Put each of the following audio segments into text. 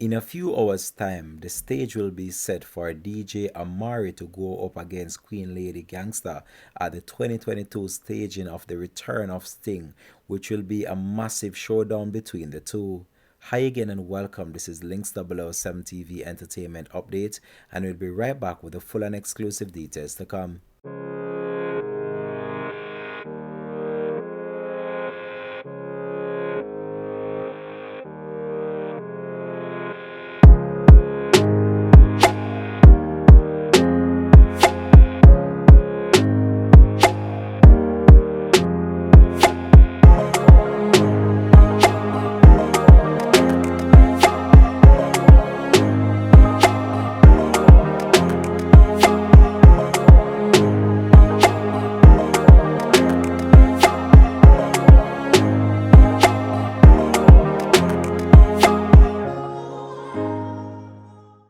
In a few hours' time, the stage will be set for DJ Amari to go up against Queen Lady Gangsta at the 2022 staging of the Return of Sting, which will be a massive showdown between the two. Hi again and welcome. This is Links 007 TV Entertainment Update, and we'll be right back with the full and exclusive details to come.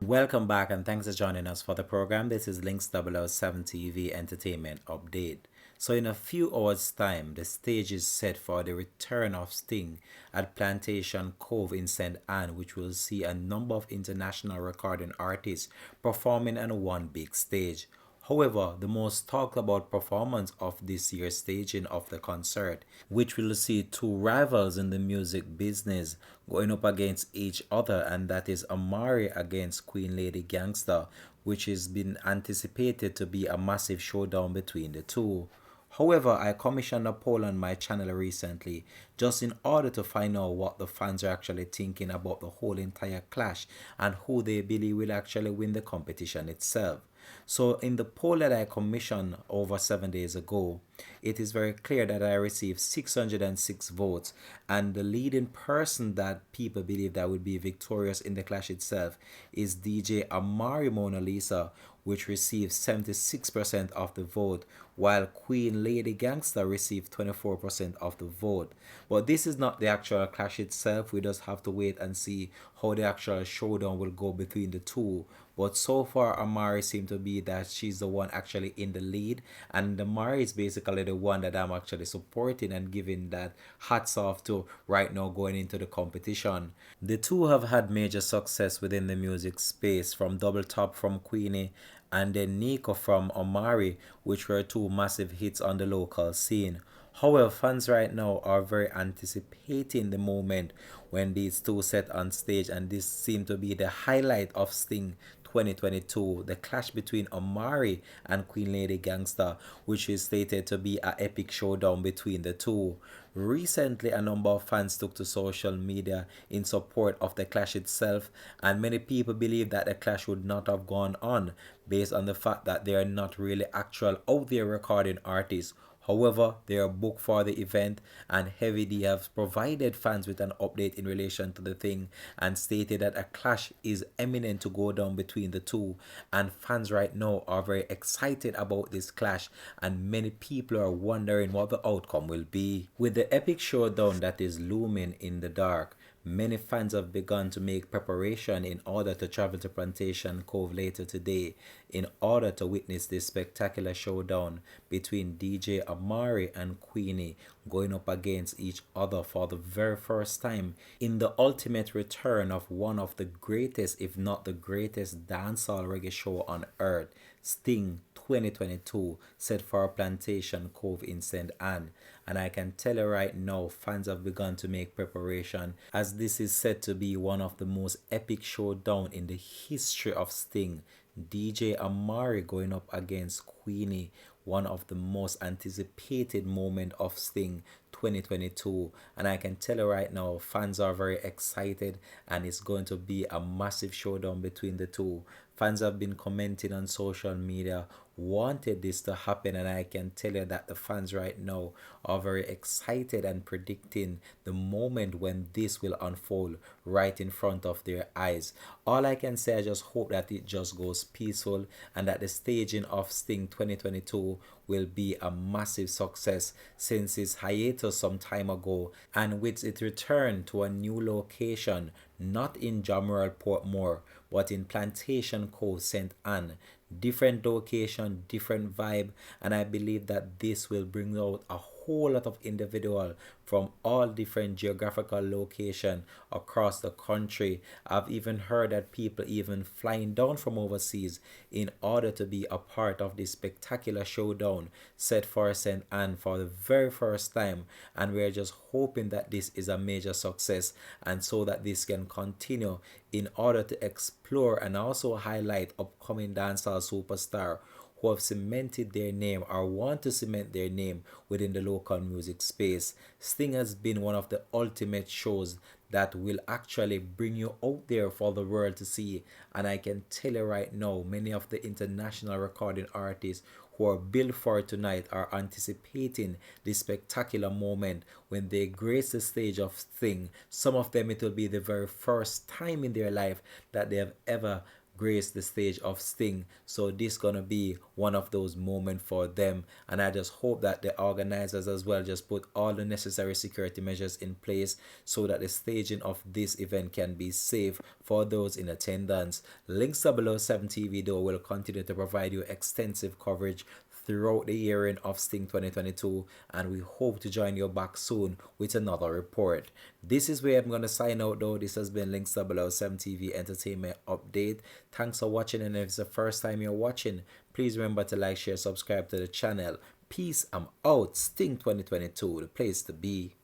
Welcome back and thanks for joining us for the program. This is Links 007 TV Entertainment Update. So in a few hours time, the stage is set for the return of Sting at Plantation Cove in St. Anne, which will see a number of international recording artists performing on one big stage. However, the most talked about performance of this year's staging of the concert, which will see two rivals in the music business going up against each other, and that is Amari against Queen Lady Gangsta, which has been anticipated to be a massive showdown between the two. However, I commissioned a poll on my channel recently just in order to find out what the fans are actually thinking about the whole entire clash and who they believe will actually win the competition itself. So in the poll that I commissioned over 7 days ago, it is very clear that I received 606 votes, and the leading person that people believe that would be victorious in the clash itself is DJ Amari Mona Lisa, which received 76% of the vote, while Queen Lady Gangsta received 24% of the vote. But this is not the actual clash itself. We just have to wait and see how the actual showdown will go between the two. But so far, Amari seems to be that she's the one actually in the lead, and Amari is basically the one that I'm actually supporting and giving that hats off to right now going into the competition. The two have had major success within the music space, from Double Top from Queenie and then Nico from Amari, which were two massive hits on the local scene. However, fans right now are very anticipating the moment when these two set on stage, and this seemed to be the highlight of Sting 2022, the clash between Amari and Queen Lady Gangsta, which is stated to be an epic showdown between the two. Recently, a number of fans took to social media in support of the clash itself, and many people believe that the clash would not have gone on based on the fact that they are not really actual out there recording artists. However, they are booked for the event, and Heavy D have provided fans with an update in relation to the thing and stated that a clash is imminent to go down between the two, and fans right now are very excited about this clash, and many people are wondering what the outcome will be. With the epic showdown that is looming in the dark, many fans have begun to make preparation in order to travel to Plantation Cove later today in order to witness this spectacular showdown between DJ Amari and Queenie going up against each other for the very first time in the ultimate return of one of the greatest, if not the greatest, dancehall reggae show on earth, Sting 2022, set for Plantation Cove in St. Anne. And I can tell you right now, fans have begun to make preparation, as this is said to be one of the most epic showdown in the history of Sting. DJ Amari going up against Queenie, one of the most anticipated moment of Sting 2022, and I can tell you right now, fans are very excited, and it's going to be a massive showdown between the two. Fans have been commenting on social media, wanted this to happen, and I can tell you that the fans right now are very excited and predicting the moment when this will unfold right in front of their eyes. All I can say, I just hope that it just goes peaceful and that the staging of Sting 2022 will be a massive success since its hiatus some time ago, and with its return to a new location, not in Jamerald Portmore but in Plantation Cove, St. Anne. Different location, different vibe, and I believe that this will bring out a whole lot of individual from all different geographical location across the country. I've even heard that people even flying down from overseas in order to be a part of this spectacular showdown set for St. Anne for the very first time, and we're just hoping that this is a major success, and so that this can continue in order to explore and also highlight upcoming dancehall superstar who have cemented their name or want to cement their name within the local music space. Sting has been one of the ultimate shows that will actually bring you out there for the world to see. And I can tell you right now, many of the international recording artists who are billed for tonight are anticipating this spectacular moment when they grace the stage of Sting. Some of them, it will be the very first time in their life that they have ever grace the stage of Sting. So this gonna be one of those moments for them, and I just hope that the organizers as well just put all the necessary security measures in place so that the staging of this event can be safe for those in attendance. Links 007 TV though will continue to provide you extensive coverage throughout the year of Sting 2022, and we hope to join you back soon with another report. This is where I'm going to sign out though. This has been Links 007 TV Entertainment Update. Thanks for watching, and if it's the first time you're watching, please remember to like, share, subscribe to the channel. Peace, I'm out. Sting 2022, the place to be.